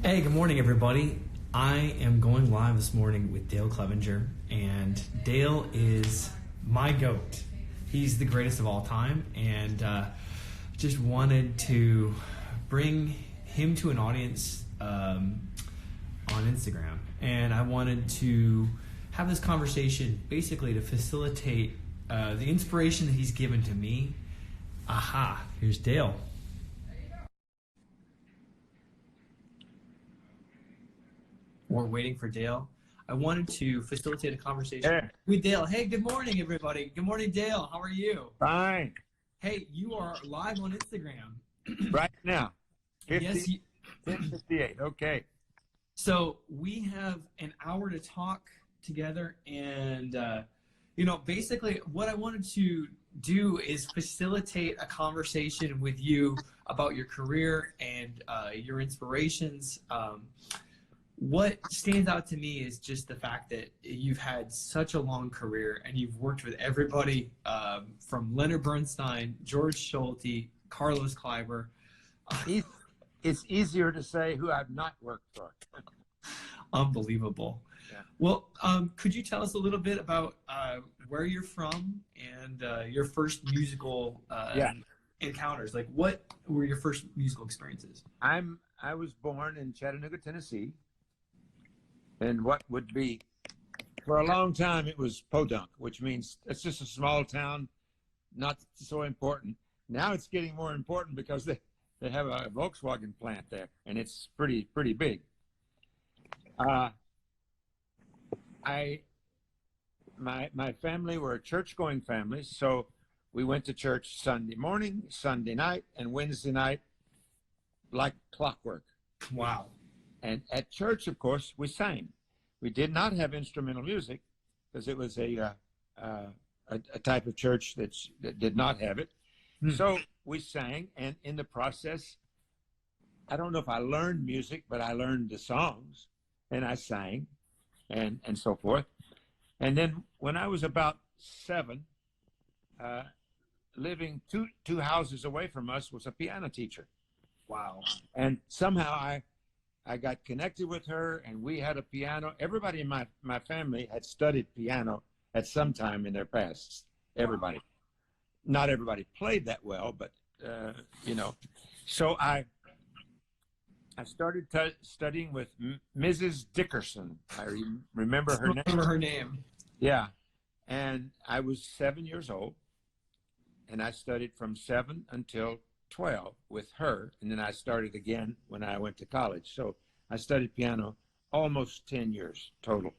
Hey, good morning, everybody. I am going live this morning with Dale Clevenger, and Dale is my GOAT. He's the greatest of all time, and just wanted to bring him to an audience on Instagram. And I wanted to have this conversation basically to facilitate the inspiration that he's given to me. Aha, here's Dale. We're waiting for Dale. I wanted to facilitate a conversation with Dale. Hey, good morning, everybody. Good morning, Dale. How are you? Fine. Hey, you are live on Instagram. Right now. 10:58. Okay. So we have an hour to talk together, and basically what I wanted to do is facilitate a conversation with you about your career and your inspirations. What stands out to me is just the fact that you've had such a long career and you've worked with everybody from Leonard Bernstein, George Schulte, Carlos Kleiber. It's easier to say who I've not worked for. Unbelievable. Yeah. Well, could you tell us a little bit about where you're from and your first musical encounters? Like, what were your first musical experiences? I was born in Chattanooga, Tennessee. And what would be, for a long time, it was podunk, which means it's just a small town, not so important. Now it's getting more important because they have a Volkswagen plant there, and it's pretty big. My family were a church-going family, so we went to church Sunday morning, Sunday night, and Wednesday night, like clockwork. Wow. And at church, of course, we sang. We did not have instrumental music because it was a type of church that did not have it. So we sang, and in the process, I don't know if I learned music, but I learned the songs, and I sang, and so forth. And then when I was about 7, living two houses away from us was a piano teacher. Wow. And somehow I got connected with her, and we had a piano. Everybody in my family had studied piano at some time in their past. Everybody. Wow. Not everybody played that well, but, So I started studying with Mrs. Dickerson. I remember her name. Remember her name. Yeah. And I was 7 years old, and I studied from 7 until 12 with her, and then I started again when I went to college. So I studied piano almost 10 years total.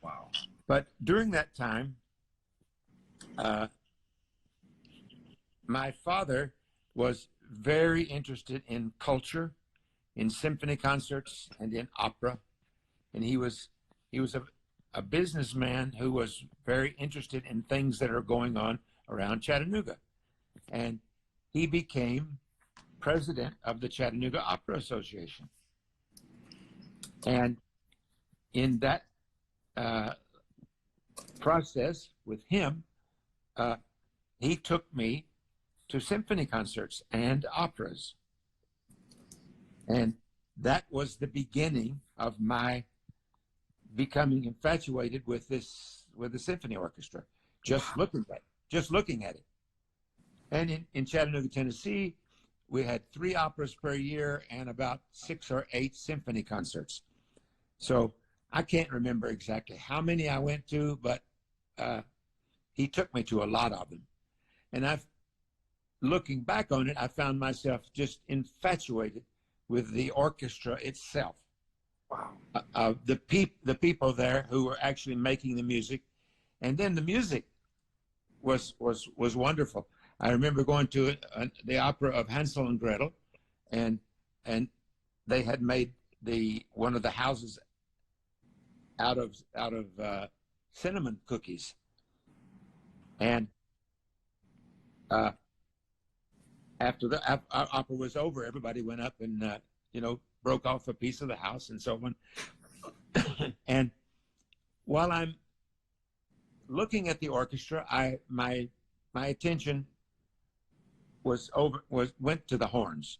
Wow. But during that time, my father was very interested in culture, in symphony concerts, and in opera. And he was a businessman who was very interested in things that are going on around Chattanooga. And he became president of the Chattanooga Opera Association. And in that process with him, he took me to symphony concerts and operas. And that was the beginning of my becoming infatuated with the symphony orchestra, just looking at it. And in Chattanooga, Tennessee, we had 3 operas per year and about 6 or 8 symphony concerts. So I can't remember exactly how many I went to, but he took me to a lot of them. And looking back on it, I found myself just infatuated with the orchestra itself. Wow. The people there who were actually making the music. And then the music was wonderful. I remember going to the opera of Hansel and Gretel, and they had made one of the houses out of cinnamon cookies, and after the opera was over, everybody went up and broke off a piece of the house and so on. And while I'm looking at the orchestra, my attention went to the horns.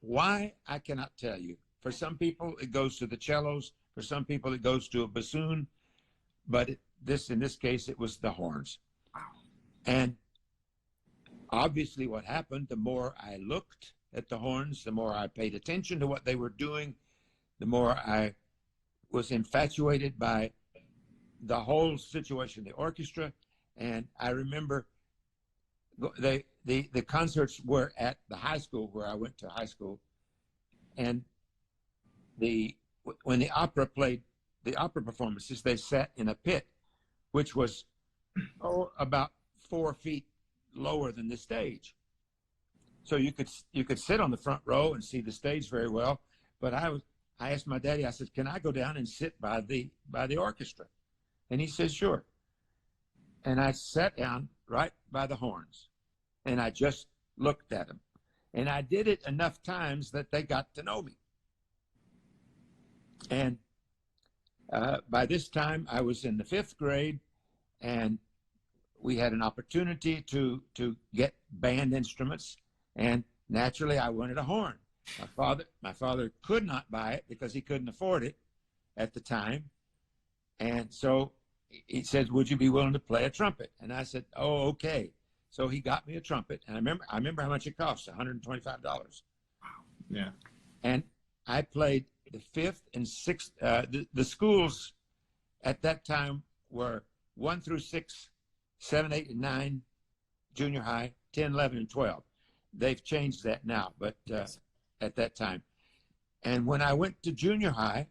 Why I cannot tell you. For some people, it goes to the cellos. For some people, it goes to a bassoon. But in this case, it was the horns. And obviously what happened, the more I looked at the horns, the more I paid attention to what they were doing, the more I was infatuated by the whole situation, the orchestra. And I remember the concerts were at the high school where I went to high school. And when the opera played the opera performances, they sat in a pit, which was about 4 feet lower than the stage. So you could sit on the front row and see the stage very well. But I asked my daddy, I said, can I go down and sit by the orchestra? And he said, sure. And I sat down right by the horns, and I just looked at them. And I did it enough times that they got to know me. And by this time, I was in the 5th grade, and we had an opportunity to get band instruments. And naturally, I wanted a horn. My father could not buy it because he couldn't afford it at the time. And so he said, would you be willing to play a trumpet? And I said, oh, okay. So he got me a trumpet. And I remember how much it cost, $125. Wow. Yeah. And I played the 5th and 6th. The schools at that time were 1 through 6, 7, 8, and 9, junior high, 10, 11, and 12. They've changed that now, but at that time. And when I went to junior high,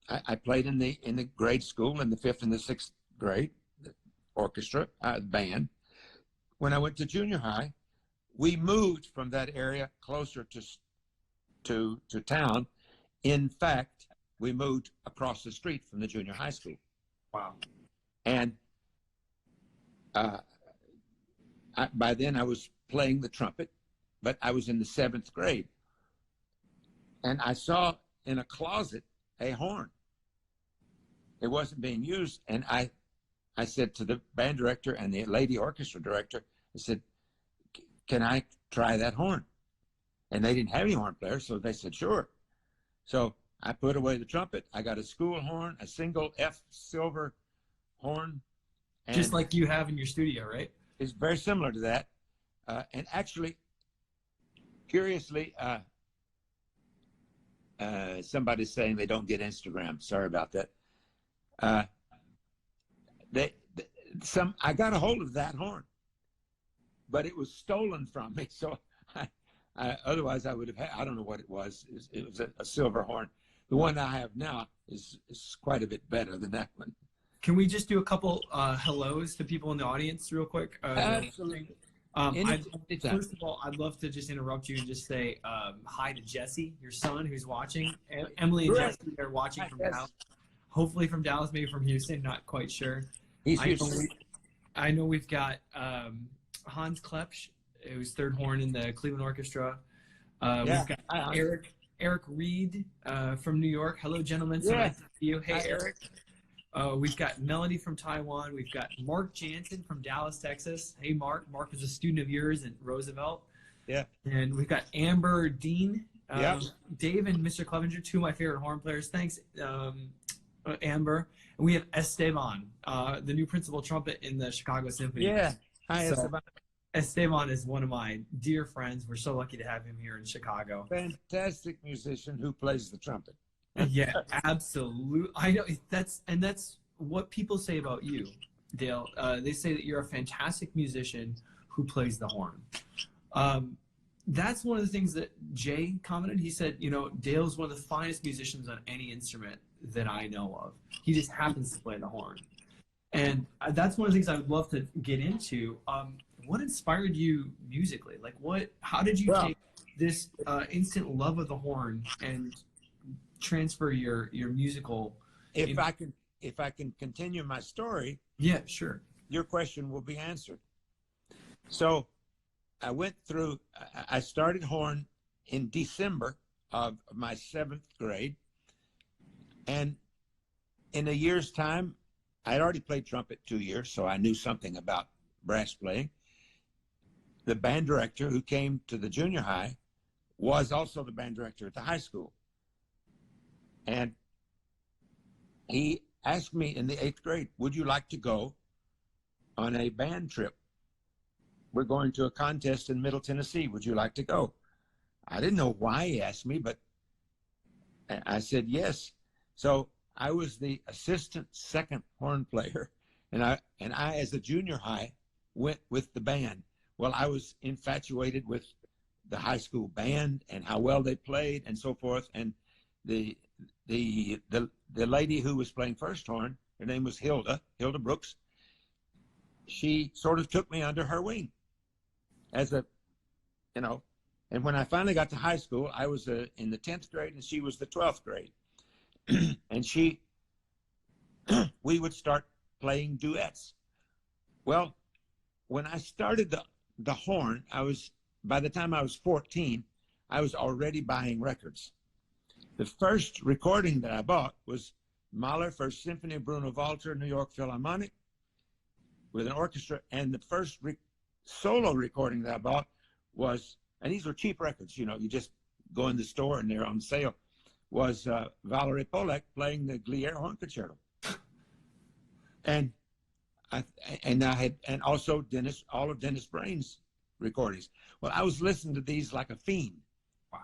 I played in the grade school in the 5th and the 6th grade, the orchestra, band. When I went to junior high, we moved from that area closer to town. In fact, we moved across the street from the junior high school. Wow. And by then I was playing the trumpet, but I was in the 7th grade. And I saw in a closet a horn. It wasn't being used. And I said to the band director and the lady orchestra director, I said, can I try that horn? And they didn't have any horn players, so they said, sure. So I put away the trumpet. I got a school horn, a single F silver horn. And just like you have in your studio, right? It's very similar to that. And actually, curiously, somebody's saying they don't get Instagram. Sorry about that. I got a hold of that horn, but it was stolen from me. So otherwise I would have had, I don't know what it was. It was a silver horn. The one I have now is quite a bit better than that one. Can we just do a couple hellos to people in the audience real quick? Absolutely. First of all, I'd love to just interrupt you and just say hi to Jesse, your son, who's watching. Emily and Jesse are watching from Dallas. Hopefully from Dallas, maybe from Houston, not quite sure. I know we've got Hans Klepsch, who's 3rd horn in the Cleveland Orchestra. We've got Eric Reed from New York. Hello, gentlemen. So nice to see you. Hey, Eric. We've got Melody from Taiwan. We've got Mark Jansen from Dallas, Texas. Hey, Mark. Mark was a student of yours at Roosevelt. Yeah. And we've got Amber Dean. Dave and Mr. Clevenger, 2 of my favorite horn players. Thanks, Amber. And we have Esteban, the new principal trumpet in the Chicago Symphony. Yeah. Hi, Esteban. Esteban is one of my dear friends. We're so lucky to have him here in Chicago. Fantastic musician who plays the trumpet. Yeah, absolutely. I know that's what people say about you, Dale. They say that you're a fantastic musician who plays the horn. That's one of the things that Jay commented. He said, Dale's one of the finest musicians on any instrument that I know of. He just happens to play the horn. And that's one of the things I would love to get into. What inspired you musically? Like how did you take this instant love of the horn and transfer your musical? If I can continue my story. Yeah, sure. Your question will be answered. So I started horn in December of my 7th grade. And in a year's time, I had already played trumpet 2 years, so I knew something about brass playing. The band director who came to the junior high was also the band director at the high school. And he asked me in the 8th grade, would you like to go on a band trip? We're going to a contest in Middle Tennessee. Would you like to go? I didn't know why he asked me, but I said yes. So I was the assistant second horn player, and I as a junior high went with the band. Well, I was infatuated with the high school band and how well they played and so forth. And the lady who was playing first horn, her name was Hilda Brooks. She sort of took me under her wing as a, and when I finally got to high school, I was in the 10th grade and she was the 12th grade. And we would start playing duets. Well, when I started the horn, by the time I was 14, I was already buying records. The first recording that I bought was Mahler, First Symphony, Bruno Walter, New York Philharmonic with an orchestra. And the first solo recording that I bought was, and these were cheap records, you just go in the store and they're on sale, was Valery Polak playing the Glier Horn Concerto. And also all of Dennis Brain's recordings. Well, I was listening to these like a fiend. Wow.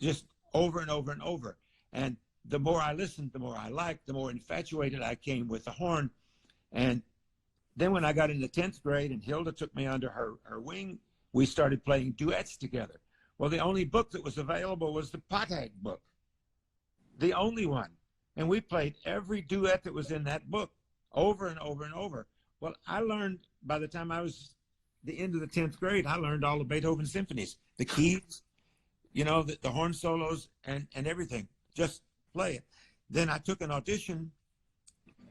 Just over and over and over. And the more I listened, the more I liked, the more infatuated I came with the horn. And then when I got into 10th grade and Hilda took me under her wing, we started playing duets together. Well, the only book that was available was the Pothag book. The only one. And we played every duet that was in that book over and over and over. Well, I learned, by the time I was the end of the 10th grade, I learned all of Beethoven's symphonies, the keys, the horn solos and everything. Just play it. Then I took an audition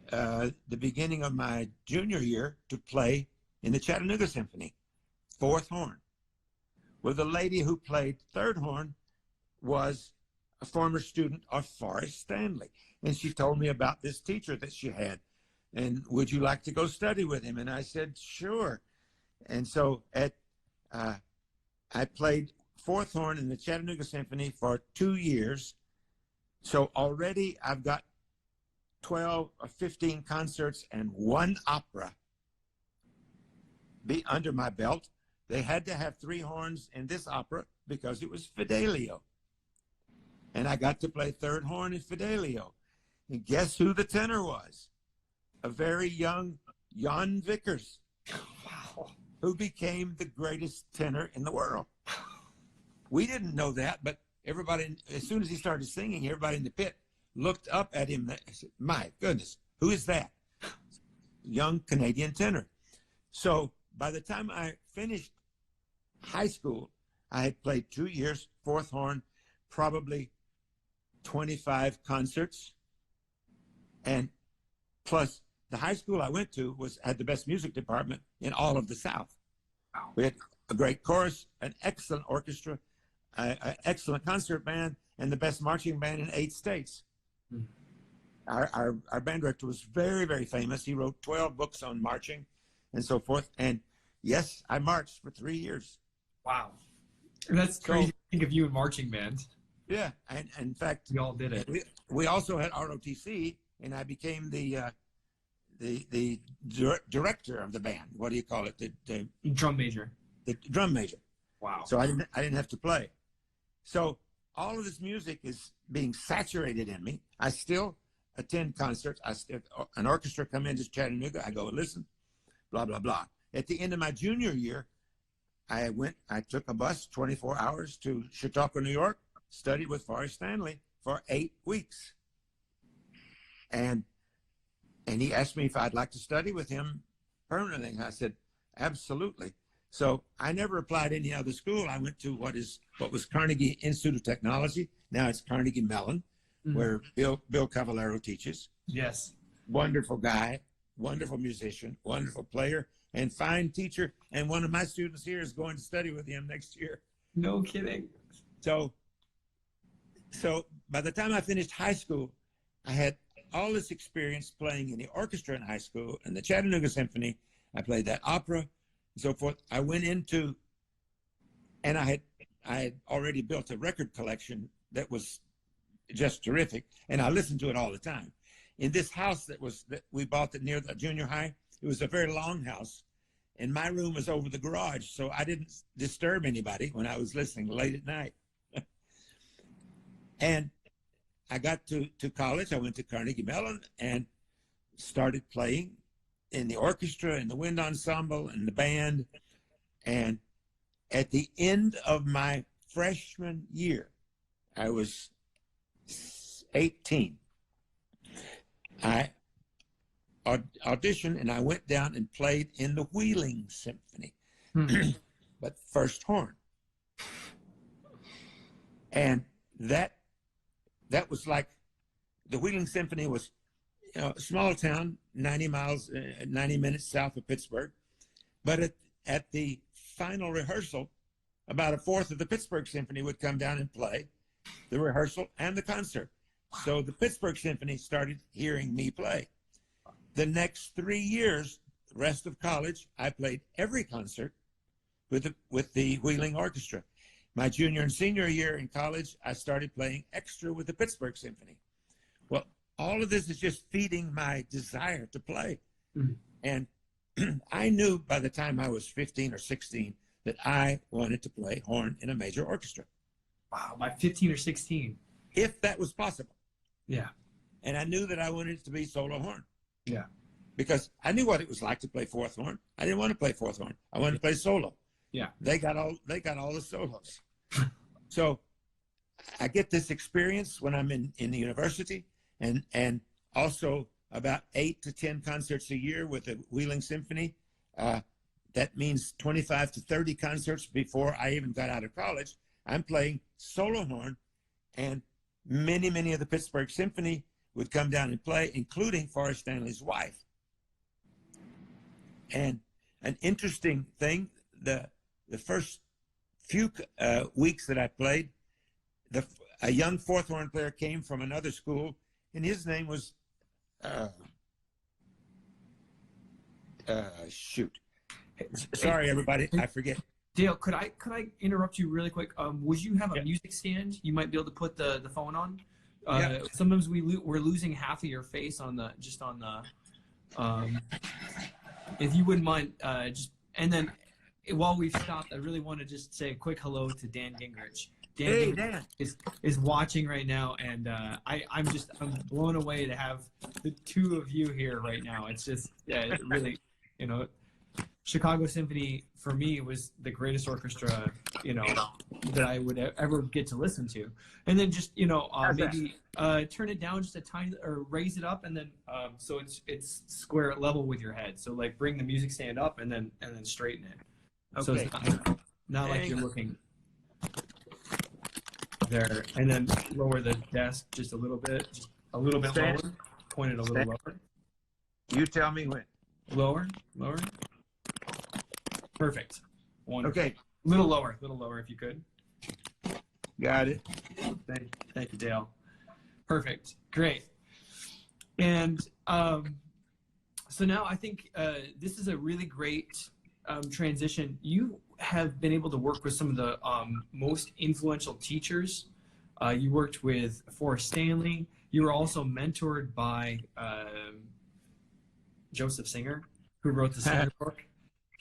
the beginning of my junior year to play in the Chattanooga Symphony, 4th horn. Well, the lady who played 3rd horn was a former student of Forrest Stanley. And she told me about this teacher that she had. And would you like to go study with him? And I said, sure. And so I played 4th horn in the Chattanooga Symphony for 2 years. So already I've got 12 or 15 concerts and 1 opera be under my belt. They had to have 3 horns in this opera because it was Fidelio. And I got to play 3rd horn in Fidelio. And guess who the tenor was? A very young Jan Vickers. Wow. Who became the greatest tenor in the world. We didn't know that, but everybody, as soon as he started singing, everybody in the pit looked up at him and said, my goodness, who is that? Young Canadian tenor. So by the time I finished high school, I had played 2 years, 4th horn, probably 25 concerts. And plus the high school I went to had the best music department in all of the South. Wow. We had a great chorus, an excellent orchestra, an excellent concert band, and the best marching band in 8 states. Mm. Our band director was very, very famous. He wrote 12 books on marching and so forth. And yes, I marched for 3 years. Wow. That's crazy to think of you in marching band. Yeah. And in fact, we all did it. We also had ROTC, and I became the director of the band. What do you call it? The drum major. The drum major. Wow. So I didn't have to play. So all of this music is being saturated in me. I still attend concerts. An orchestra come into Chattanooga. I go and listen, blah, blah, blah. At the end of my junior year, I took a bus 24 hours to Chautauqua, New York, studied with Forrest Stanley for 8 weeks. And he asked me if I'd like to study with him permanently. I said, absolutely. So I never applied to any other school. I went to what was Carnegie Institute of Technology. Now it's Carnegie Mellon, mm-hmm. where Bill Cavallaro teaches. Yes. Wonderful guy, wonderful musician, wonderful player, and fine teacher. And one of my students here is going to study with him next year. No kidding. So by the time I finished high school, I had all this experience playing in the orchestra in high school and the Chattanooga Symphony. I played that opera and so forth. I went into, and I had already built a record collection that was just terrific. And I listened to it all the time. In this house that we bought near the junior high, it was a very long house, and my room was over the garage, so I didn't disturb anybody when I was listening late at night. And I got to college. I went to Carnegie Mellon and started playing in the orchestra and the wind ensemble and the band. And at the end of my freshman year, I was 18. I auditioned and I went down and played in the Wheeling Symphony, but first horn. And that was like, the Wheeling Symphony was, a small town, 90 minutes south of Pittsburgh. But at the final rehearsal, about a fourth of the Pittsburgh Symphony would come down and play the rehearsal and the concert. So the Pittsburgh Symphony started hearing me play. The next 3 years, the rest of college, I played every concert with the Wheeling Orchestra. My junior and senior year in college, I started playing extra with the Pittsburgh Symphony. Well, all of this is just feeding my desire to play. Mm-hmm. And I knew by the time I was 15 or 16 that I wanted to play horn in a major orchestra. Wow, by 15 or 16. If that was possible. Yeah. And I knew that I wanted it to be solo horn. Yeah. Because I knew what it was like to play fourth horn. I didn't want to play fourth horn. I wanted to play solo. Yeah. They got all the solos. So I get this experience when I'm in the university, and also about 8 to 10 concerts a year with the Wheeling Symphony. That means 25 to 30 concerts before I even got out of college. I'm playing solo horn, and many of the Pittsburgh Symphony would come down and play, including Forrest Stanley's wife. And an interesting thing, the first few weeks that I played, a young fourth horn player came from another school, and his name was shoot. Sorry, everybody, I forget. Dale, could I interrupt you really quick? Would you have a music stand you might be able to put the phone on? Sometimes we're losing half of your face on the if you wouldn't mind, and then while we've stopped, I really want to just say a quick hello to Dan Gingrich. Dan is watching right now, and I'm blown away to have the two of you here right now. It's just it really, Chicago Symphony for me was the greatest orchestra, that I would ever get to listen to. And then just, maybe turn it down just a tiny, or raise it up, and then so it's square level with your head. So like bring the music stand up and then straighten it. Okay. So it's not like you're looking there, and then lower the desk just a little bit lower. Point it a little lower. You tell me when. Lower. Perfect. Wonderful. Okay. A little lower if you could. Got it. Thank you, Dale. Perfect. Great. And so now I think this is a really great transition. You have been able to work with some of the most influential teachers. You worked with Forrest Stanley. You were also mentored by Joseph Singer, who wrote the Singer book.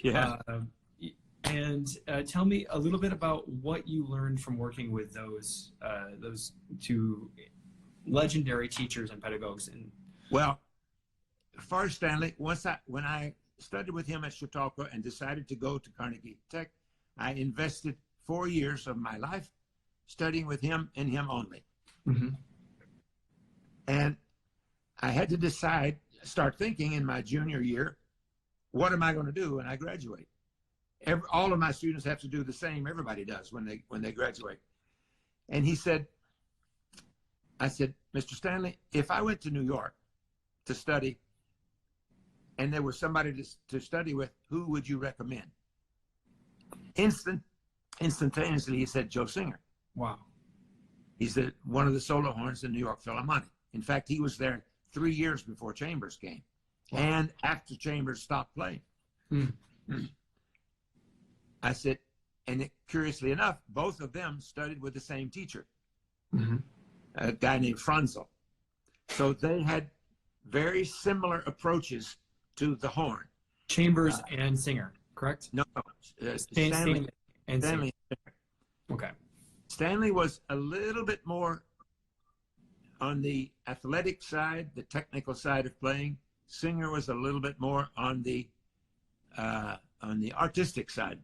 Yeah. And tell me a little bit about what you learned from working with those two legendary teachers and pedagogues. Well, Forrest Stanley, when I studied with him at Chautauqua and decided to go to Carnegie Tech, I invested 4 years of my life studying with him and him only. Mm-hmm. And I had to start thinking in my junior year, what am I going to do when I graduate? All of my students have to do the same. Everybody does when they graduate. And I said, Mr. Stanley, if I went to New York to study and there was somebody to study with, who would you recommend? Instantaneously, he said, Joe Singer. Wow. He's one of the solo horns in New York Philharmonic. In fact, he was there 3 years before Chambers came. Wow. And after Chambers stopped playing. I said, and curiously enough, both of them studied with the same teacher. Mm-hmm. a guy named Franzel. So they had very similar approaches to the horn. Chambers and Singer, correct? No, Stanley and Stanley. Singer. Okay. Stanley was a little bit more on the athletic side, the technical side of playing. Singer was a little bit more on the artistic side,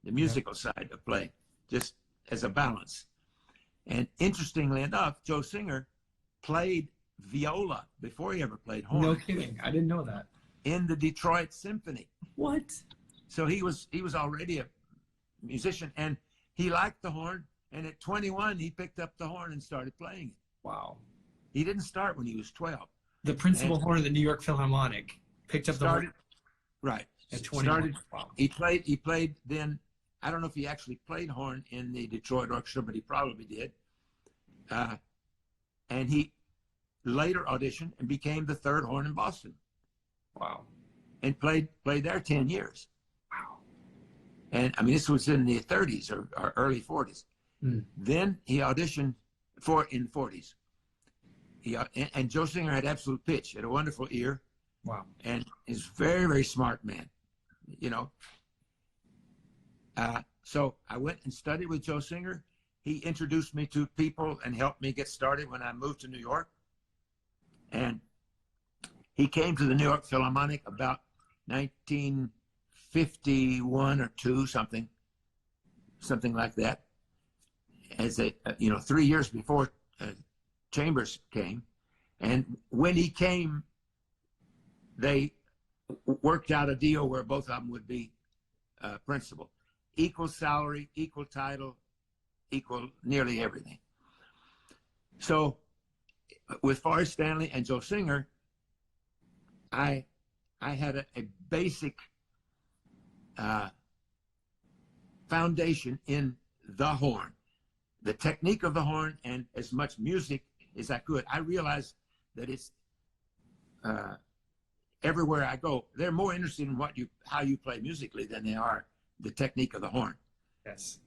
the musical side of playing, just as a balance. And interestingly enough, Joe Singer played viola before he ever played horn. No kidding. I didn't know that. In the Detroit Symphony. What? So he was already a musician, and he liked the horn. And at 21, he picked up the horn and started playing it. Wow. He didn't start when he was 12. The principal horn of the New York Philharmonic picked up the horn. Right. At 21. Wow. He played then. I don't know if he actually played horn in the Detroit Orchestra, but he probably did. And he later auditioned and became the third horn in Boston. Wow. And played there 10 years. Wow. And I mean, this was in the 30s or early 40s. Mm. Then he auditioned in 40s. And Joe Singer had absolute pitch, had a wonderful ear. Wow. And is very, very smart man, you know. So I went and studied with Joe Singer. He introduced me to people and helped me get started when I moved to New York. And he came to the New York Philharmonic about 1951 or 2, something like that. As 3 years before Chambers came. And when he came, they worked out a deal where both of them would be principal. Equal salary, equal title, equal nearly everything. So with Forrest Stanley and Joe Singer, I had a basic foundation in the horn, the technique of the horn, and as much music as I could. I realized that it's everywhere I go, they're more interested in how you play musically than they are the technique of the horn. Yes.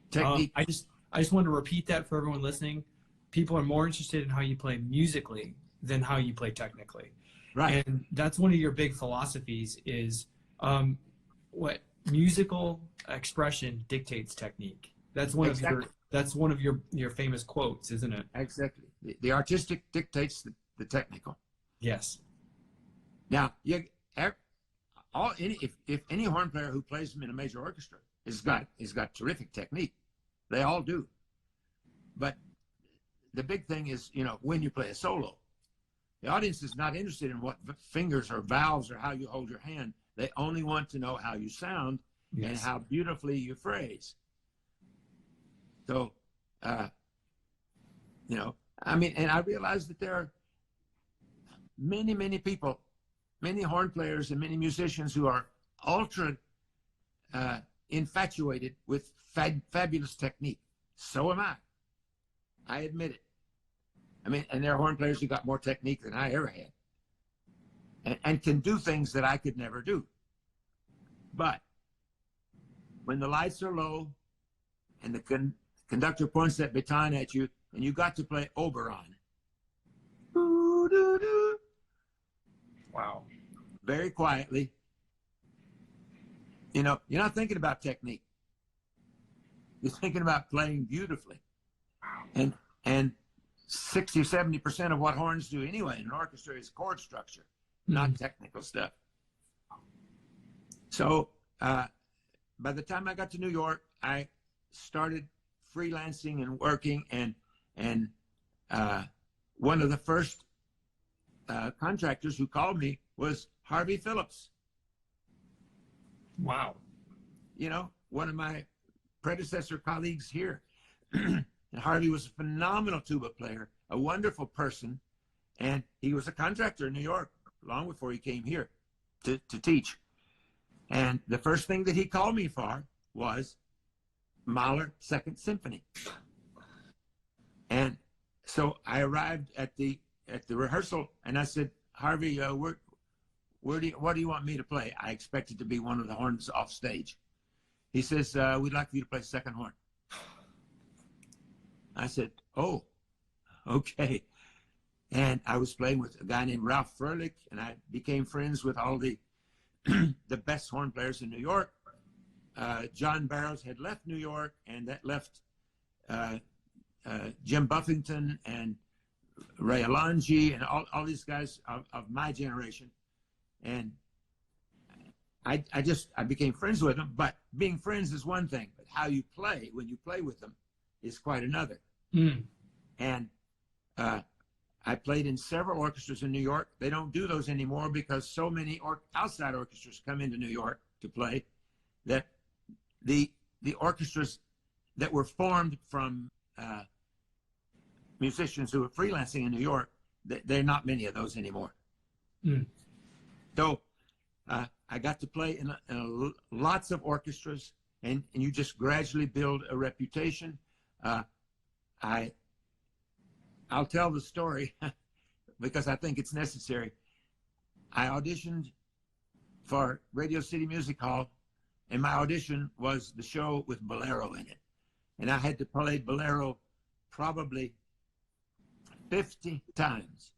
Technique. I just want to repeat that for everyone listening. People are more interested in how you play musically than how you play technically. Right. And that's one of your big philosophies is what musical expression dictates technique. That's one of your famous quotes, isn't it? Exactly. The artistic dictates the technical. Yes. Now, if any horn player who plays in a major orchestra has got terrific technique, they all do. But the big thing is, when you play a solo, the audience is not interested in what fingers or valves or how you hold your hand. They only want to know how you sound and how beautifully you phrase. So, I mean, and I realize that there are many, many people, many horn players and many musicians who are ultra infatuated with fabulous technique. So am I. I admit it. I mean, and there are horn players who got more technique than I ever had and can do things that I could never do. But when the lights are low and the conductor points that baton at you and you got to play Oberon. Wow. Very quietly. You're not thinking about technique. You're thinking about playing beautifully. And 60-70% of what horns do anyway in an orchestra is chord structure, not technical stuff. So by the time I got to New York, I started freelancing and working, and one of the first contractors who called me was Harvey Phillips. Wow. One of my predecessor colleagues here. And Harvey was a phenomenal tuba player, a wonderful person, and he was a contractor in New York long before he came here to teach. And the first thing that he called me for was Mahler Second Symphony. And so I arrived at the rehearsal, and I said, Harvey, what do you want me to play? I expected to be one of the horns off stage. He says, we'd like you to play second horn. I said, oh, Okay. And I was playing with a guy named Ralph Furlick, and I became friends with all the the best horn players in New York. John Barrows had left New York, and that left Jim Buffington and Ray Alonji and all these guys of my generation. And I became friends with them. But being friends is one thing, but how you play when you play with them is quite another. Mm. And I played in several orchestras in New York. They don't do those anymore because so many outside orchestras come into New York to play that the orchestras that were formed from musicians who were freelancing in New York, there are not many of those anymore. Mm. So I got to play in lots of orchestras, and you just gradually build a reputation. I'll tell the story because I think it's necessary. I auditioned for Radio City Music Hall, and my audition was the show with Bolero in it. And I had to play Bolero probably 50 times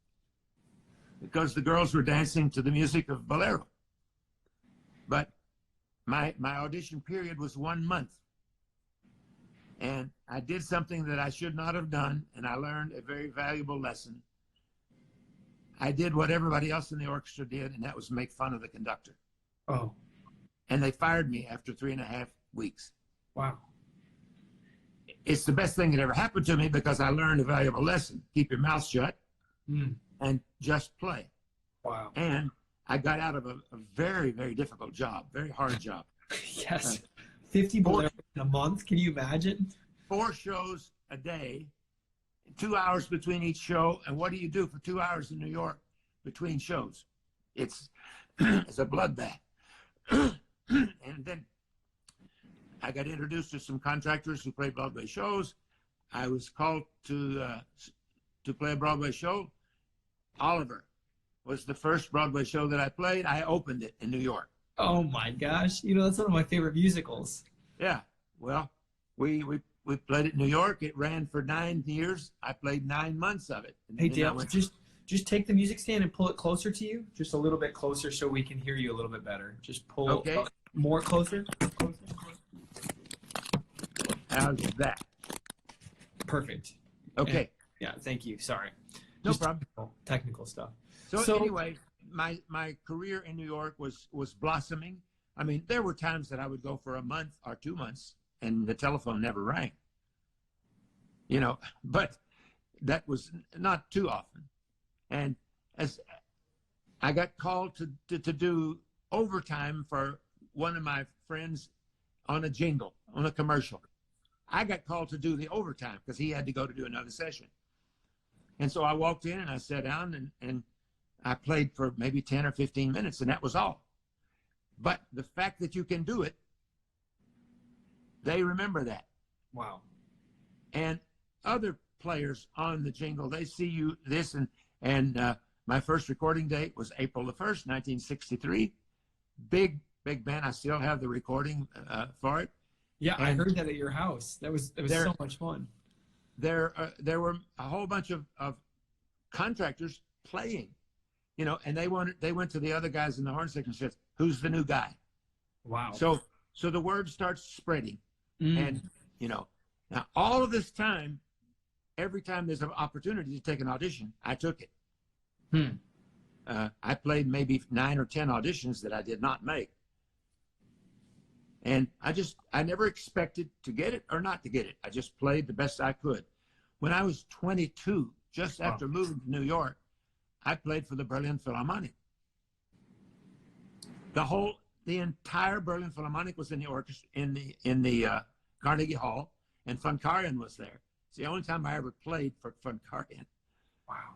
because the girls were dancing to the music of Bolero. But my audition period was 1 month. And I did something that I should not have done, and I learned a very valuable lesson. I did what everybody else in the orchestra did, and that was make fun of the conductor. Oh. And they fired me after 3.5 weeks. Wow. It's the best thing that ever happened to me because I learned a valuable lesson. Keep your mouth shut and just play. Wow. And I got out of a very, very difficult job, very hard job. Yes. 50 boleros in a month. Can you imagine? 4 shows a day, 2 hours between each show. And what do you do for 2 hours in New York between shows? It's a bloodbath. And then I got introduced to some contractors who played Broadway shows. I was called to play a Broadway show. Oliver was the first Broadway show that I played. I opened it in New York. Oh my gosh. You know, that's one of my favorite musicals. Yeah. Well, we played it in New York. It ran for 9 years. I played 9 months of it. Hey, Dale, just take the music stand and pull it closer to you. Just a little bit closer so we can hear you a little bit better. Just pull more closer. How's that? Perfect. Okay. And, yeah, thank you. Sorry. No problem. Technical stuff. So anyway, my career in New York was blossoming. I mean, there were times that I would go for a month or 2 months and the telephone never rang. You know, but that was not too often. And as I got called to do overtime for one of my friends on a jingle, on a commercial. I got called to do the overtime because he had to go to do another session. And so I walked in and I sat down and I played for maybe 10 or 15 minutes, and that was all. But the fact that you can do it, they remember that. Wow. And other players on the jingle, they see you this, and my first recording date was April the 1st, 1963. Big band. I still have the recording for it. Yeah, and I heard that at your house. It was so much fun. There were a whole bunch of contractors playing, you know, and they went to the other guys in the horn section and said, "Who's the new guy?" Wow. So the word starts spreading, and you know, now all of this time, every time there's an opportunity to take an audition, I took it. I played maybe 9 or 10 auditions that I did not make. And I never expected to get it or not to get it. I just played the best I could. When I was 22, just after moving to New York, I played for the Berlin Philharmonic. The entire Berlin Philharmonic was in the orchestra, in the Carnegie Hall, and Von Karajan was there. It's the only time I ever played for Von Karajan. Wow.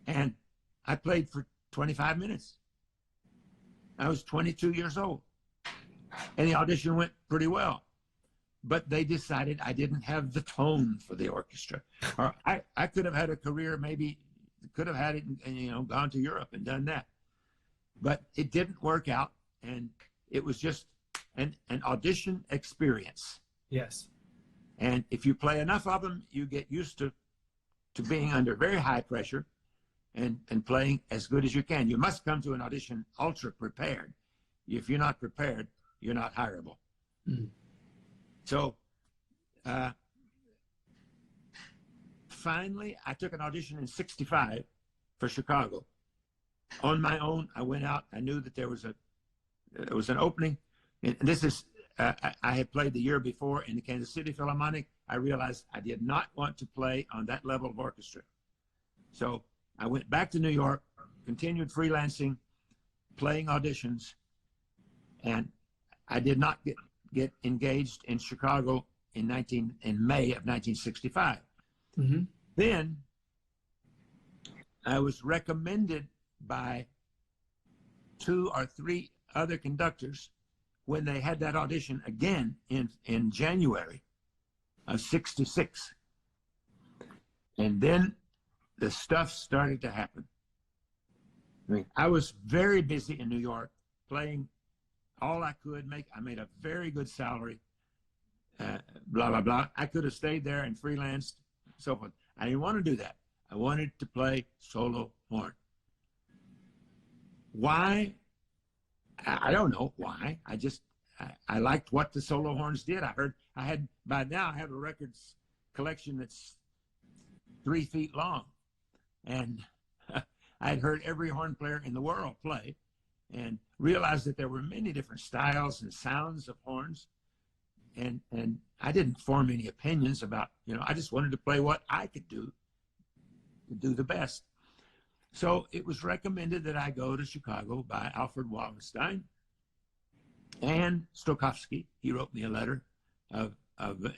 And I played for 25 minutes. I was 22 years old. And the audition went pretty well. But they decided I didn't have the tone for the orchestra. Or I could have had a career, maybe could have had it and you know, gone to Europe and done that. But it didn't work out. And it was just an audition experience. Yes. And if you play enough of them, you get used to to being under very high pressure and playing as good as you can. You must come to an audition ultra prepared. If you're not prepared, you're not hireable. Mm. So finally, I took an audition in '65 for Chicago. On my own, I went out. I knew that there was an opening. And this is, I had played the year before in the Kansas City Philharmonic. I realized I did not want to play on that level of orchestra. So I went back to New York, continued freelancing, playing auditions, and I did not get engaged in Chicago in May of 1965. Mm-hmm. Then I was recommended by 2 or 3 other conductors when they had that audition again in January of '66. And then the stuff started to happen. I mean, I was very busy in New York playing all I could make. I made a very good salary, blah, blah, blah. I could have stayed there and freelanced, so forth. I didn't want to do that. I wanted to play solo horn. Why? I don't know why. I liked what the solo horns did. By now I have a records collection that's 3 feet long. And I'd heard every horn player in the world play and realized that there were many different styles and sounds of horns. And I didn't form any opinions about, I just wanted to play what I could do to do the best. So it was recommended that I go to Chicago by Alfred Wallenstein and Stokowski. He wrote me a letter of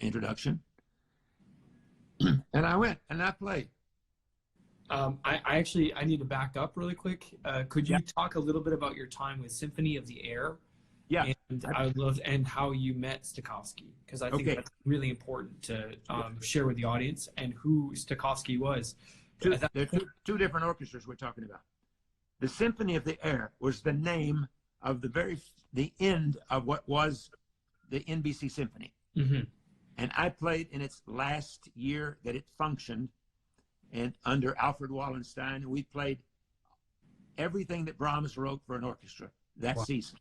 introduction. And I went and I played. I need to back up really quick. Could you talk a little bit about your time with Symphony of the Air? Yeah. And I would love, and how you met Stokowski, because I think that's really important to share with the audience, and who Stokowski was. There are two different orchestras we're talking about. The Symphony of the Air was the name of the end of what was the NBC Symphony. Mm-hmm. And I played in its last year that it functioned, and under Alfred Wallenstein, we played everything that Brahms wrote for an orchestra that season.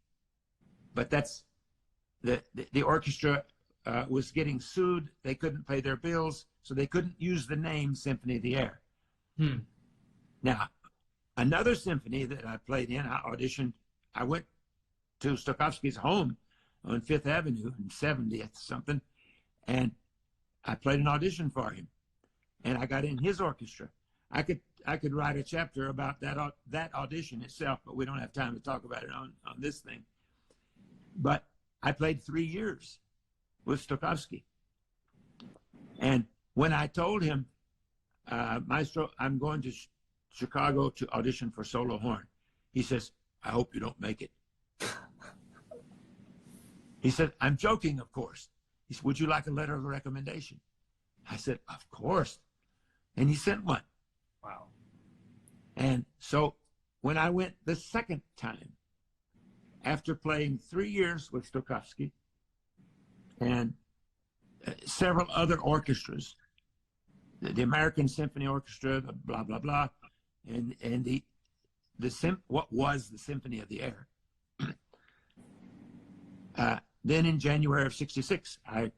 But that's the orchestra was getting sued. They couldn't pay their bills, so they couldn't use the name Symphony of the Air. Now, another symphony that I played in, I auditioned. I went to Stokowski's home on 5th Avenue and 70th something, and I played an audition for him, and I got in his orchestra. I could write a chapter about that audition itself, but we don't have time to talk about it on this thing. But I played 3 years with Stokowski, and when I told him, Maestro, I'm going to Chicago to audition for solo horn, he says, I hope you don't make it. He said, I'm joking, of course. He said, would you like a letter of recommendation? I said, of course. And he sent one. Wow. And so when I went the second time, after playing 3 years with Stokowski and several other orchestras, the American Symphony Orchestra, the blah, blah, blah, and what was the Symphony of the Air. Then in January of '66, I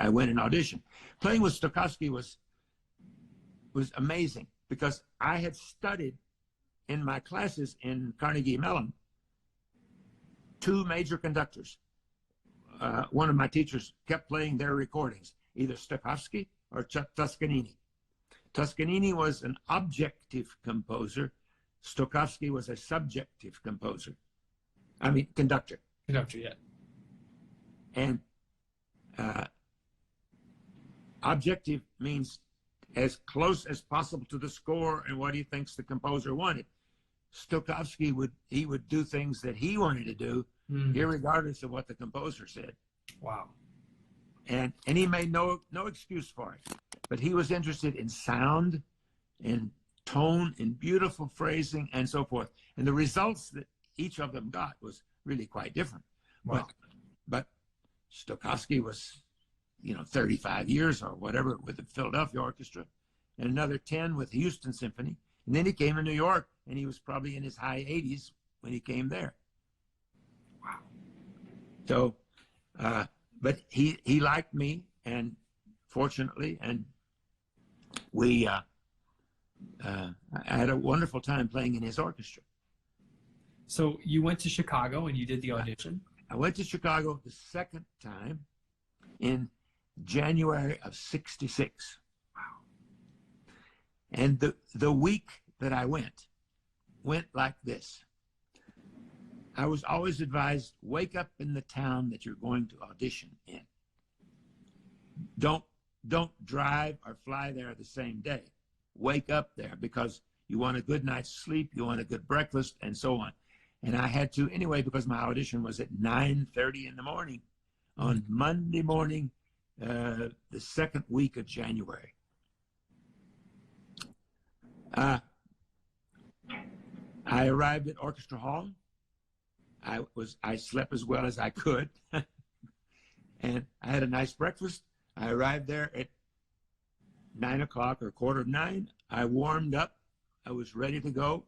went and auditioned. Playing with Stokowski was amazing, because I had studied in my classes in Carnegie Mellon 2 major conductors. One of my teachers kept playing their recordings, either Stokowski or Toscanini. Toscanini was an objective composer. Stokowski was a subjective composer. I mean, conductor. Conductor, yeah. And objective means as close as possible to the score and what he thinks the composer wanted. Stokowski would do things that he wanted to do, irregardless of what the composer said. Wow. And he made no excuse for it. But he was interested in sound, in tone, in beautiful phrasing, and so forth. And the results that each of them got was really quite different. Wow. But Stokowski was 35 years or whatever with the Philadelphia Orchestra, and another 10 with the Houston Symphony. And then he came to New York, and he was probably in his high 80s when he came there. Wow. So, but he liked me, and fortunately, and we I had a wonderful time playing in his orchestra. So you went to Chicago and you did the audition? I went to Chicago the second time in January of '66. Wow. And the week that I went like this. I was always advised, wake up in the town that you're going to audition in. Don't drive or fly there the same day. Wake up there because you want a good night's sleep, you want a good breakfast, and so on. And I had to anyway because my audition was at 9:30 in the morning on Monday morning, the second week of January. I arrived at Orchestra Hall. I slept as well as I could, and I had a nice breakfast. I arrived there at 9 o'clock or 8:45. I warmed up. I was ready to go.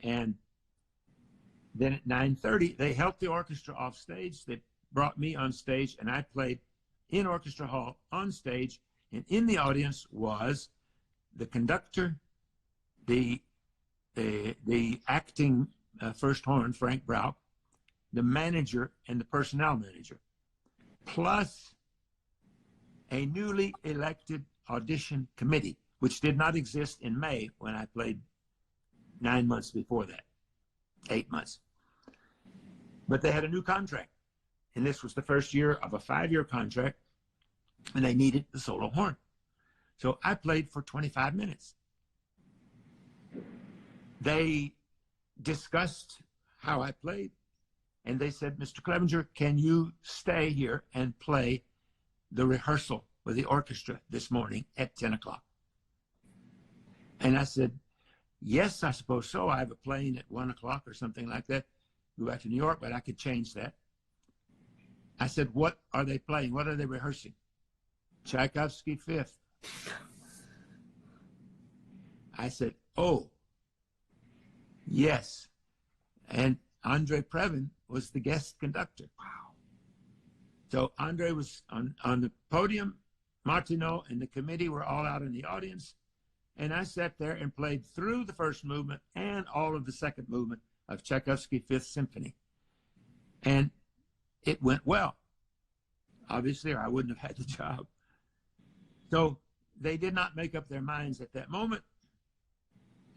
And then at 9:30, they helped the orchestra off stage. They brought me on stage, and I played in Orchestra Hall on stage. And in the audience was the conductor, the acting first horn, Frank Brauch, the manager, and the personnel manager, plus a newly elected audition committee, which did not exist in May when I played 9 months before that, 8 months. But they had a new contract, and this was the first year of a 5-year contract, and they needed the solo horn. So I played for 25 minutes. They discussed how I played, and they said, Mr. Clevenger, can you stay here and play the rehearsal with the orchestra this morning at 10 o'clock? And I said, yes, I suppose so. I have a plane at 1 o'clock or something like that. Go back to New York, but I could change that. I said, what are they playing? What are they rehearsing? Tchaikovsky Fifth. I said, oh, yes. And Andre Previn was the guest conductor. Wow. So Andre was on the podium. Martineau and the committee were all out in the audience. And I sat there and played through the first movement and all of the second movement of Tchaikovsky Fifth Symphony. And it went well. Obviously, or I wouldn't have had the job. So they did not make up their minds at that moment.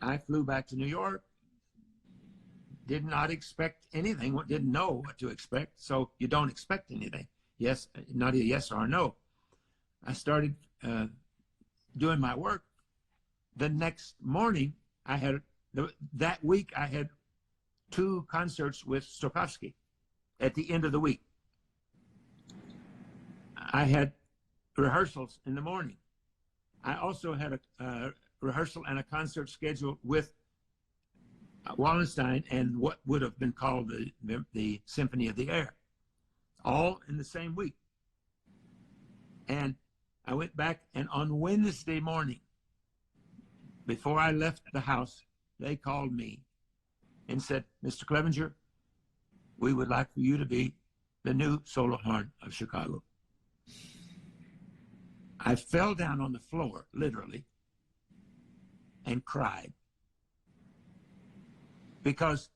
I flew back to New York. Did not expect anything, didn't know what to expect. So you don't expect anything. Yes, not a yes or a no. I started doing my work. The next morning, that week I had 2 concerts with Stokowski at the end of the week. I had rehearsals in the morning. I also had a rehearsal and a concert scheduled with Wallenstein and what would have been called the Symphony of the Air, all in the same week. And I went back, and on Wednesday morning, before I left the house, they called me and said, Mr. Clevenger, we would like for you to be the new solo horn of Chicago. I fell down on the floor, literally, and cried. Because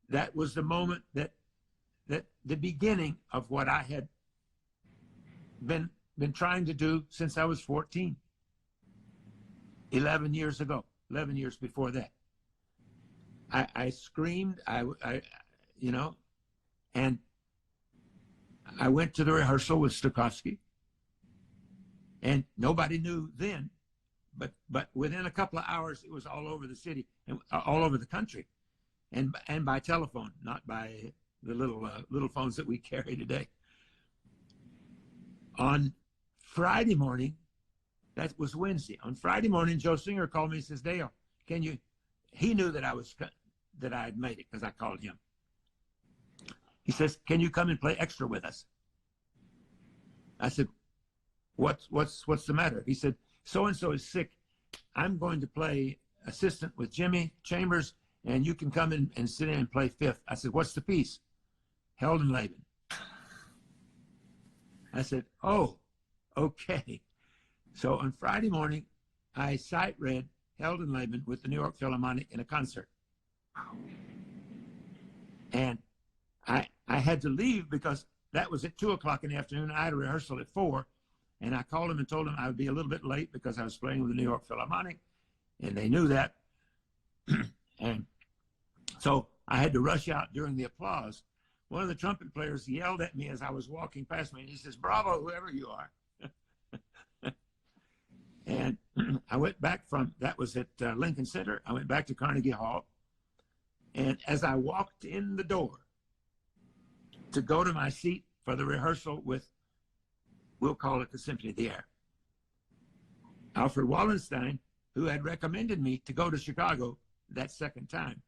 that was the moment that the beginning of what I had been trying to do since I was 14. 11 years ago, 11 years before that. I screamed, and I went to the rehearsal with Stokowski, and nobody knew then, but within a couple of hours, it was all over the city and all over the country, and by telephone, not by the little phones that we carry today. On Friday morning, that was Wednesday. On Friday morning, Joe Singer called me and says, Dale, he knew that I had made it because I called him. He says, can you come and play extra with us? I said, what's the matter? He said, so-and-so is sick. I'm going to play assistant with Jimmy Chambers, and you can come in and sit in and play fifth. I said, what's the piece? Heldenleben. I said, oh, okay. So on Friday morning, I sight read Heldenleben with the New York Philharmonic in a concert. And I had to leave because that was at 2:00 in the afternoon. I had a rehearsal at 4:00, and I called him and told him I would be a little bit late because I was playing with the New York Philharmonic, and they knew that. And so I had to rush out during the applause. One of the trumpet players yelled at me as I was walking past me, and he says, "Bravo, whoever you are." And I went back from, that was at Lincoln Center. I went back to Carnegie Hall. And as I walked in the door to go to my seat for the rehearsal with, we'll call it the Symphony of the Air, Alfred Wallenstein, who had recommended me to go to Chicago that second time,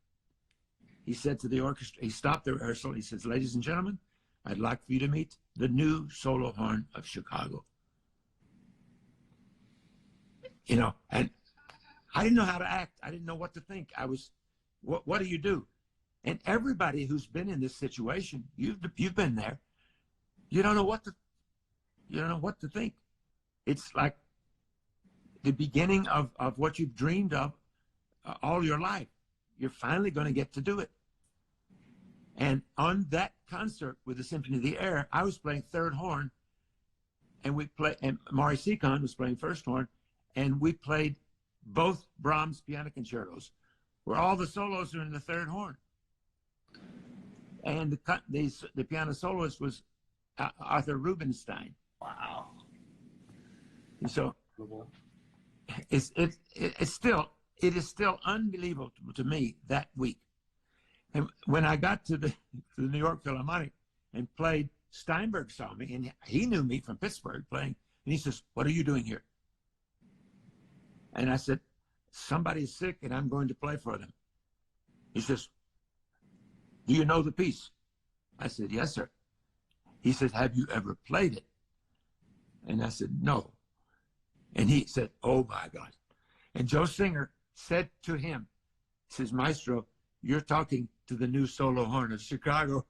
he said to the orchestra, he stopped the rehearsal. He says, "Ladies and gentlemen, I'd like for you to meet the new solo horn of Chicago." You know, and I didn't know how to act. I didn't know what to think. I was, what do you do? And everybody who's been in this situation, you've been there. You don't know what to think. It's like the beginning of what you've dreamed of all your life. You're finally going to get to do it. And on that concert with the Symphony of the Air, I was playing third horn, and Maury Seacon was playing first horn, and we played both Brahms piano concertos, where all the solos are in the third horn. And the piano soloist was Arthur Rubinstein. Wow. And so it is still unbelievable to me that week. And when I got to the New York Philharmonic and played, Steinberg saw me, and he knew me from Pittsburgh playing, and he says, "What are you doing here?" And I said, "Somebody's sick and I'm going to play for them." He says, "Do you know the piece?" I said, "Yes, sir." He says, "Have you ever played it?" And I said, "No." And he said, "Oh my God." And Joe Singer said to him, he says, "Maestro, you're talking to the new solo horn of Chicago."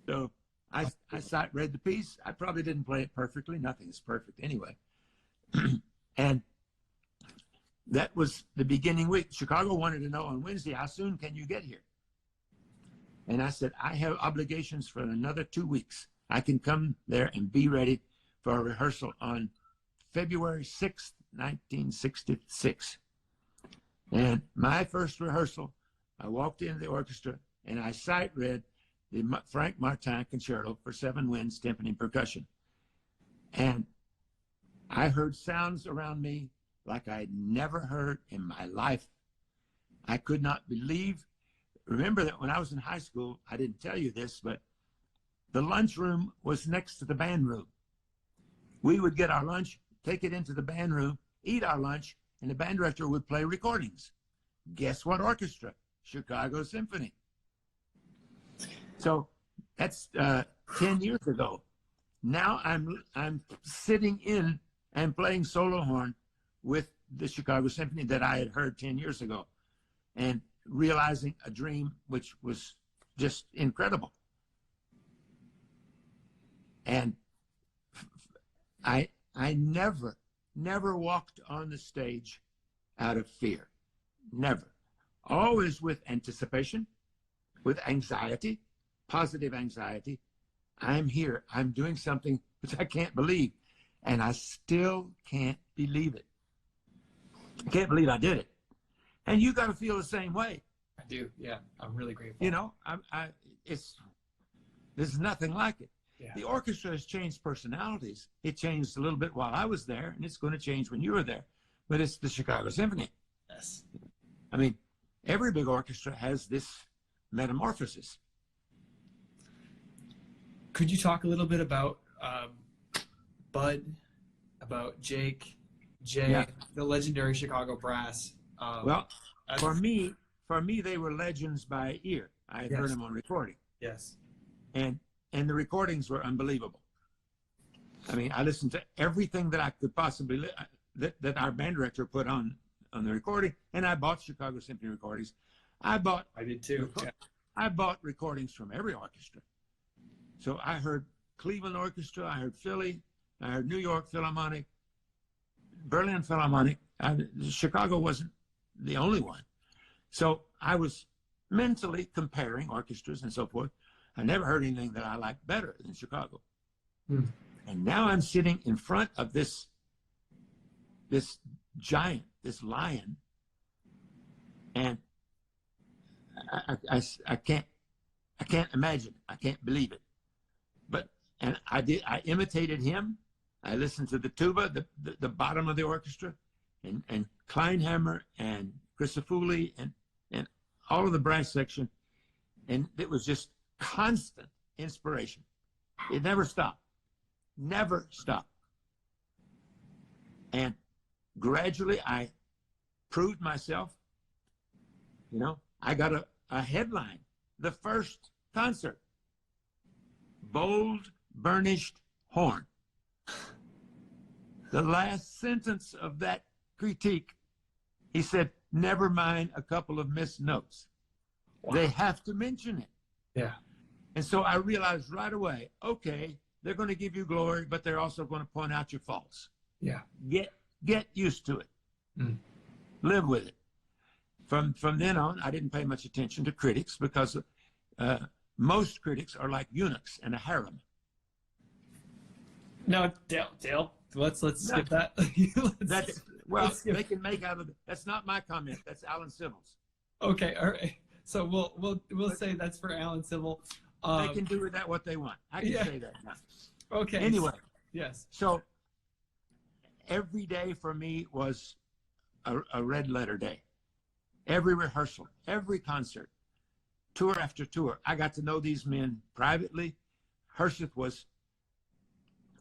So I read the piece. I probably didn't play it perfectly. Nothing is perfect anyway. And that was the beginning week. Chicago wanted to know on Wednesday, "How soon can you get here?" And I said, "I have obligations for another 2 weeks. I can come there and be ready for a rehearsal on February 6th, 1966. And my first rehearsal, I walked into the orchestra and I sight read the Frank Martin Concerto for 7 winds, timpani, percussion. And I heard sounds around me like I had never heard in my life. I could not believe. Remember that when I was in high school, I didn't tell you this, but the lunchroom was next to the band room. We would get our lunch, take it into the band room, eat our lunch, and the band director would play recordings. Guess what orchestra? Chicago Symphony. So that's 10 years ago. Now I'm sitting in and playing solo horn with the Chicago Symphony that I had heard 10 years ago, and realizing a dream which was just incredible. And I never walked on the stage out of fear. Never. Always with anticipation, with anxiety, positive anxiety. I'm here. I'm doing something which I can't believe. And I still can't believe it. I can't believe I did it. And you got to feel the same way. I do. Yeah. I'm really grateful. You know, there's nothing like it. Yeah. The orchestra has changed personalities. It changed a little bit while I was there, and it's going to change when you were there. But it's the Chicago Symphony. Yes. I mean, every big orchestra has this metamorphosis. Could you talk a little bit about Bud, about Jake, Jay, Yeah. the legendary Chicago brass? Well, for me, they were legends by ear. I had heard them on recording. Yes. And and the recordings were unbelievable. I mean, I listened to everything that I could possibly that our band director put on the recording, and I bought Chicago Symphony recordings. I did too. Yeah. I bought recordings from every orchestra. So I heard Cleveland Orchestra, I heard Philly, I heard New York Philharmonic, Berlin Philharmonic. Chicago wasn't the only one. So I was mentally comparing orchestras and so forth. I never heard anything that I liked better than Chicago. And now I'm sitting in front of this giant, this lion, and I can't imagine. I can't believe it. And I imitated him. I listened to the tuba, the bottom of the orchestra, and Kleinhammer and Crisafulli and all of the brass section, and it was just constant inspiration. It never stopped. Never stopped. And gradually I proved myself. You know, I got a headline, the first concert, bold burnished horn. The last sentence of that critique, he said, never mind a couple of missed notes. Wow. They have to mention it. Yeah. And so I realized right away, okay, they're going to give you glory, but they're also going to point out your faults. Yeah. Get used to it. Live with it. From then on, I didn't pay much attention to critics because most critics are like eunuchs in a harem. No, Dale, let's skip that. They can make out of it. That's not my comment. That's Alan Sybil's. Okay, all right. So we'll say that's for Alan Sybil. They can do with that what they want. I can say that now. Okay. Anyway. Yes. So every day for me was a red letter day. Every rehearsal, every concert, tour after tour. I got to know these men privately. Herscheth was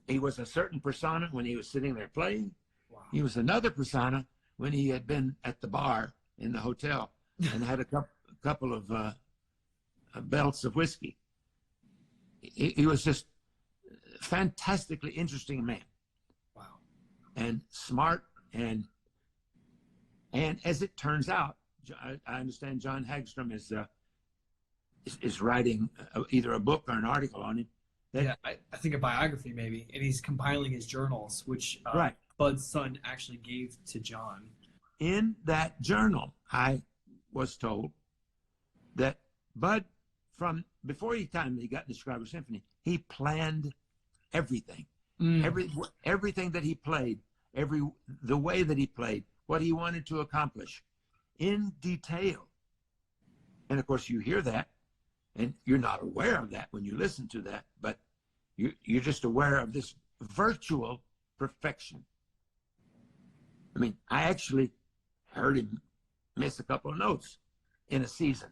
a certain persona when he was sitting there playing. Wow. He was another persona when he had been at the bar in the hotel and had a couple of belts of whiskey. He was just a fantastically interesting man. Wow. And smart, and as it turns out, I understand John Hagstrom is writing either a book or an article on him. I think a biography maybe, and he's compiling his journals, which right. Bud's son actually gave to John. In that journal, I was told that Bud, from before the time he got in the Chicago Symphony, he planned everything, everything that he played, the way that he played, what he wanted to accomplish, in detail. And of course, you hear that, and you're not aware of that when you listen to that, but you're just aware of this virtual perfection. I mean, I actually heard him miss a couple of notes in a season.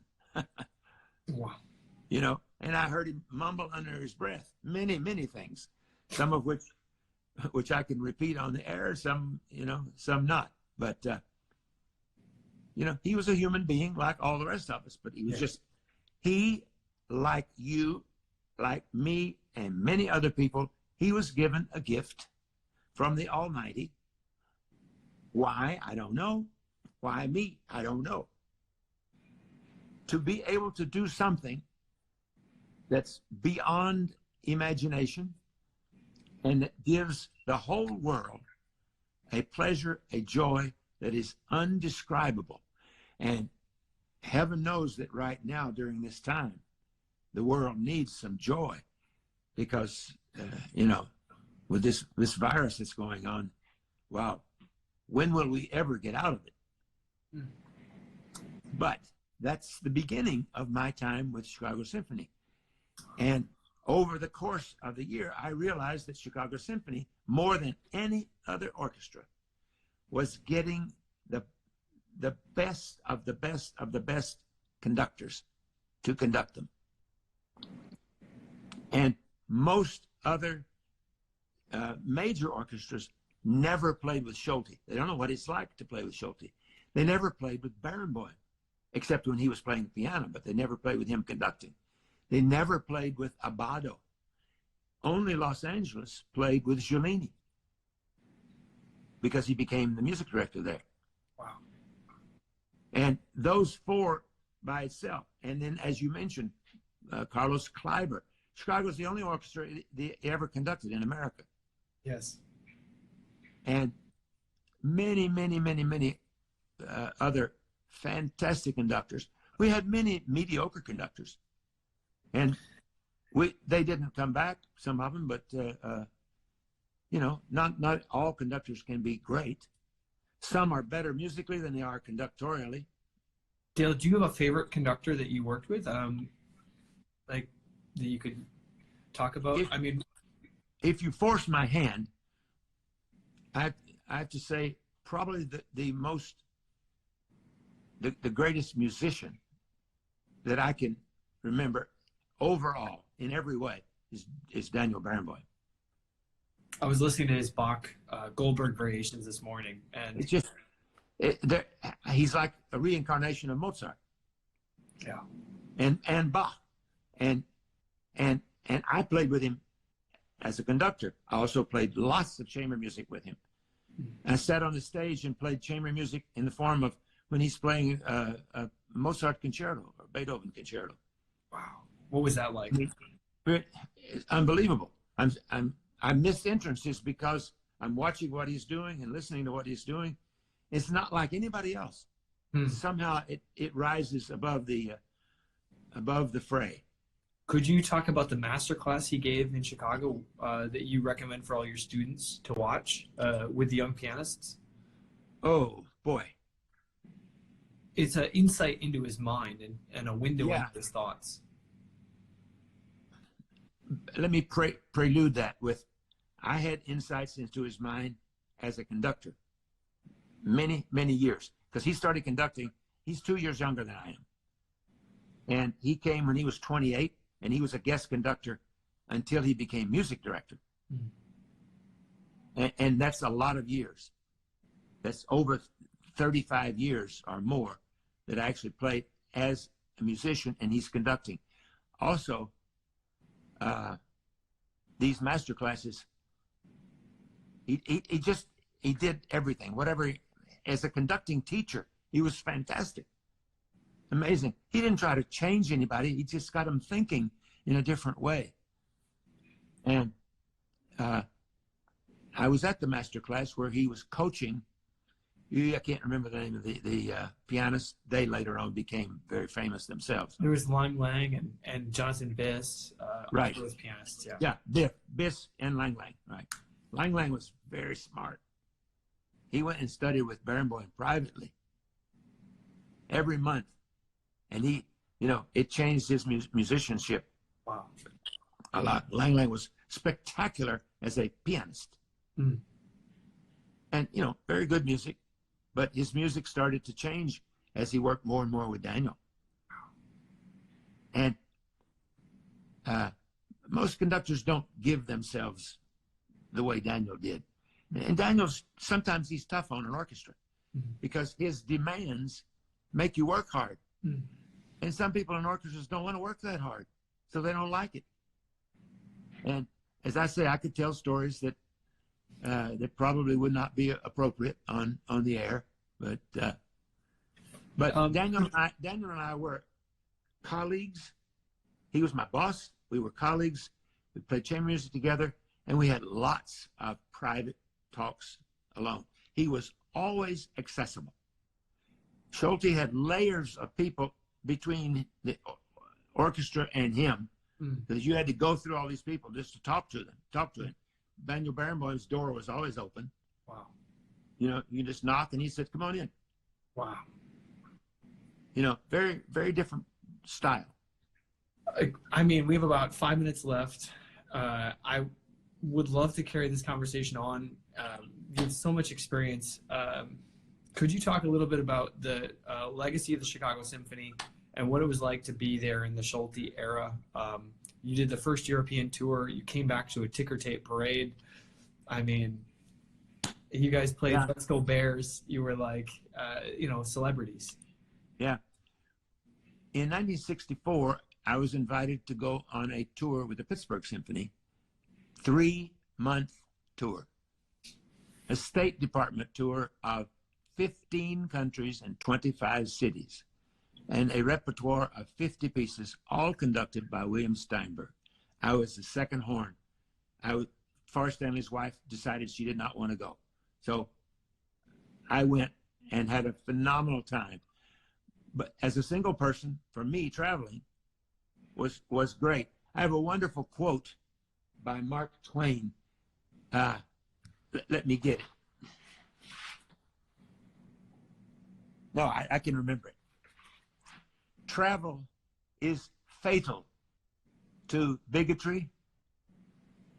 Wow. You know, and I heard him mumble under his breath many, many things, some of which I can repeat on the air, some not. But, he was a human being like all the rest of us, but he was he, like you, like me, and many other people, he was given a gift from the Almighty. Why? I don't know. Why me? I don't know. To be able to do something that's beyond imagination and that gives the whole world a pleasure, a joy that is undescribable. And heaven knows that right now, during this time, the world needs some joy because, with this virus that's going on, wow, when will we ever get out of it? But that's the beginning of my time with Chicago Symphony. And over the course of the year, I realized that Chicago Symphony, more than any other orchestra, was getting the best of the best of the best conductors to conduct them. And most other major orchestras never played with Schulte. They don't know what it's like to play with Schulte. They never played with Barenboim, except when he was playing the piano, but they never played with him conducting. They never played with Abbado only Los Angeles played with Giulini because he became the music director there. Wow. And those four by itself. And then, as you mentioned, Carlos Kleiber. Chicago's the only orchestra they ever conducted in America. Yes. And many, many, many, many other fantastic conductors. We had many mediocre conductors. And they didn't come back, some of them, but, you know, not all conductors can be great. Some are better musically than they are conductorially. Dale, do you have a favorite conductor that you worked with, like that you could talk about? If you force my hand, I have to say probably the greatest musician that I can remember overall in every way is Daniel Barenboim. I was listening to his Bach Goldberg variations this morning, and it's just he's like a reincarnation of Mozart. Yeah. And Bach, and I played with him as a conductor. I also played lots of chamber music with him. I sat on the stage and played chamber music in the form of when he's playing a Mozart concerto or Beethoven concerto. Wow, what was that like? It's unbelievable. I missed entrances because I'm watching what he's doing and listening to what he's doing. It's not like anybody else. Somehow it rises above the fray. Could you talk about the master class he gave in Chicago that you recommend for all your students to watch with the young pianists? Oh, boy. It's an insight into his mind and a window into his thoughts. Let me prelude that with, I had insights into his mind as a conductor many, many years, because he started conducting. He's 2 years younger than I am. And he came when he was 28, and he was a guest conductor until he became music director. And that's a lot of years. That's over 35 years or more that I actually played as a musician, and he's conducting. Also, these master classes, he did everything. Whatever, as a conducting teacher, he was fantastic. Amazing. He didn't try to change anybody. He just got them thinking in a different way. And I was at the master class where he was coaching. I can't remember the name of the pianist. They later on became very famous themselves. There was Lang Lang and Jonathan Biss, right? Those pianists, Biss and Lang Lang, right? Lang Lang was very smart. He went and studied with Barenboim privately every month, and he, it changed his musicianship. Wow, a lot. Lang Lang was spectacular as a pianist, and very good music. But his music started to change as he worked more and more with Daniel. And most conductors don't give themselves the way Daniel did. And Daniel's, sometimes he's tough on an orchestra because his demands make you work hard. And some people in orchestras don't want to work that hard, so they don't like it. And as I say, I could tell stories that probably would not be appropriate on the air, but Daniel and I were colleagues. He was my boss. We were colleagues. We played chamber music together, and we had lots of private talks alone. He was always accessible. Schulte had layers of people between the orchestra and him, because you had to go through all these people just to talk to him. Daniel Barenboim's door was always open. Wow. You just knock and he said, "Come on in." Wow. Very, very different style. I mean, we have about 5 minutes left. I would love to carry this conversation on. You have so much experience. Could you talk a little bit about the legacy of the Chicago Symphony and what it was like to be there in the Schulte era? You did the first European tour. You came back to a ticker tape parade. I mean, you guys played Let's Go Bears. You were like, celebrities. Yeah. In 1964, I was invited to go on a tour with the Pittsburgh Symphony 3-month tour, a State Department tour of 15 countries and 25 cities, and a repertoire of 50 pieces, all conducted by William Steinberg. I was the second horn. Forrest Stanley's wife decided she did not want to go. So I went and had a phenomenal time. But as a single person, for me, traveling was great. I have a wonderful quote by Mark Twain. Let me get it. No, I can remember it. Travel is fatal to bigotry,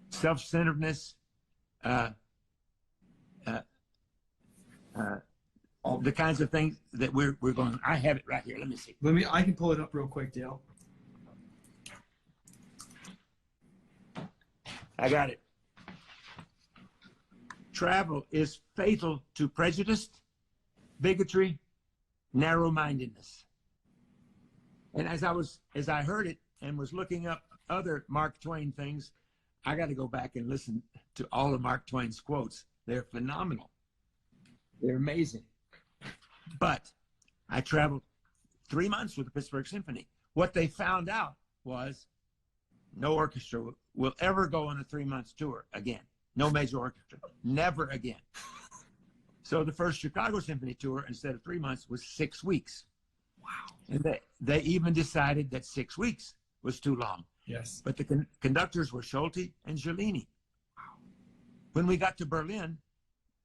self-centeredness, the kinds of things that we're going. I have it right here. Let me see. I can pull it up real quick, Dale. I got it. Travel is fatal to prejudice, bigotry, narrow-mindedness. And as I heard it and was looking up other Mark Twain things, I got to go back and listen to all of Mark Twain's quotes. They're phenomenal. They're amazing. But I traveled 3 months with the Pittsburgh Symphony. What they found out was no orchestra will ever go on a 3-month tour again. No major orchestra, never again. So the first Chicago Symphony tour, instead of 3 months, was 6 weeks. Wow. And they even decided that 6 weeks was too long. Yes. But the conductors were Schulte and Giulini. Wow. When we got to Berlin,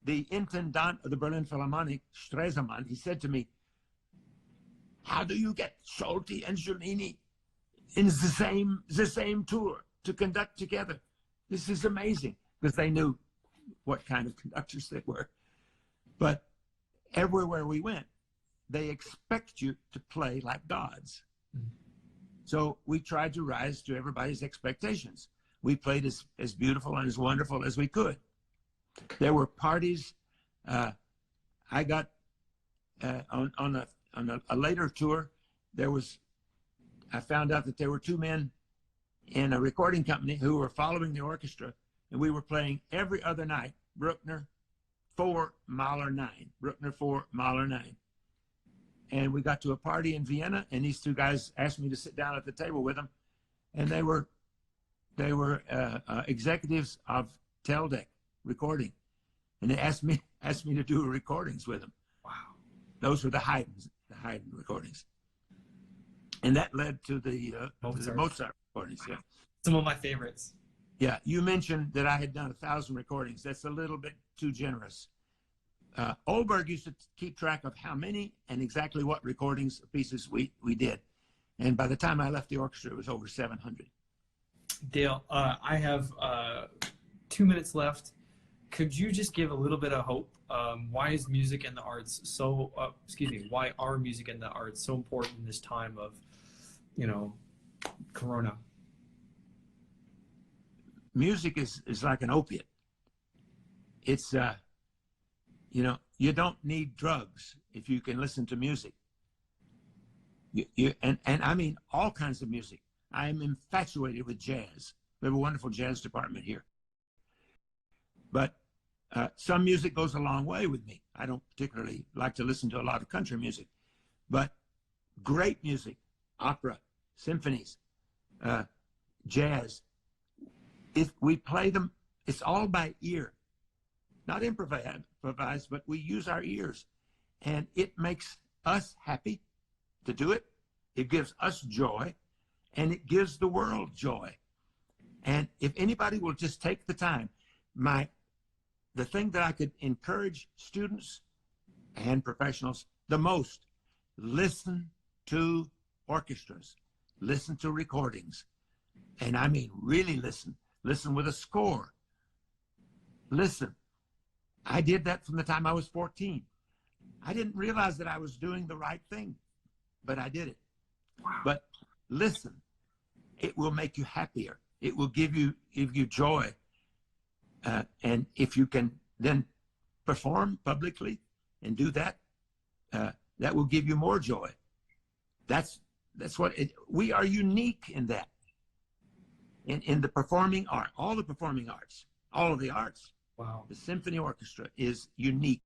the intendant of the Berlin Philharmonic, Stresemann, he said to me, "How do you get Schulte and Giulini in the same tour to conduct together? This is amazing," because they knew what kind of conductors they were. But everywhere we went, they expect you to play like gods. Mm-hmm. So we tried to rise to everybody's expectations. We played as beautiful and as wonderful as we could. There were parties. I got on a later tour. I found out that there were 2 men in a recording company who were following the orchestra, and we were playing every other night. Bruckner 4, Mahler 9. Bruckner 4, Mahler 9. And we got to a party in Vienna, and these 2 guys asked me to sit down at the table with them, and they were executives of Teldec recording, and they asked me to do recordings with them. Wow, those were the Haydn recordings, and that led to the Mozart recordings. Yeah, some of my favorites. Yeah, you mentioned that I had done 1,000 recordings. That's a little bit too generous. Ohlberg used to keep track of how many and exactly what recordings pieces we did. And by the time I left the orchestra, it was over 700. Dale, I have 2 minutes left. Could you just give a little bit of hope? Why is music and the arts so, why are music and the arts so important in this time of, Corona? Music is like an opiate. It's, you don't need drugs if you can listen to music. And I mean all kinds of music. I am infatuated with jazz. We have a wonderful jazz department here. But some music goes a long way with me. I don't particularly like to listen to a lot of country music. But great music, opera, symphonies, jazz, if we play them, it's all by ear. Not improvised, but we use our ears. And it makes us happy to do it. It gives us joy, and it gives the world joy. And if anybody will just take the time, the thing that I could encourage students and professionals the most, listen to orchestras, listen to recordings. And I mean, really listen. Listen with a score. Listen. I did that from the time I was 14. I didn't realize that I was doing the right thing, but I did it. Wow. But listen, it will make you happier. It will give you joy. And if you can then perform publicly and do that, that will give you more joy. That's what we are unique in that. in the performing art, all the performing arts, all of the arts, Wow. the symphony orchestra is unique.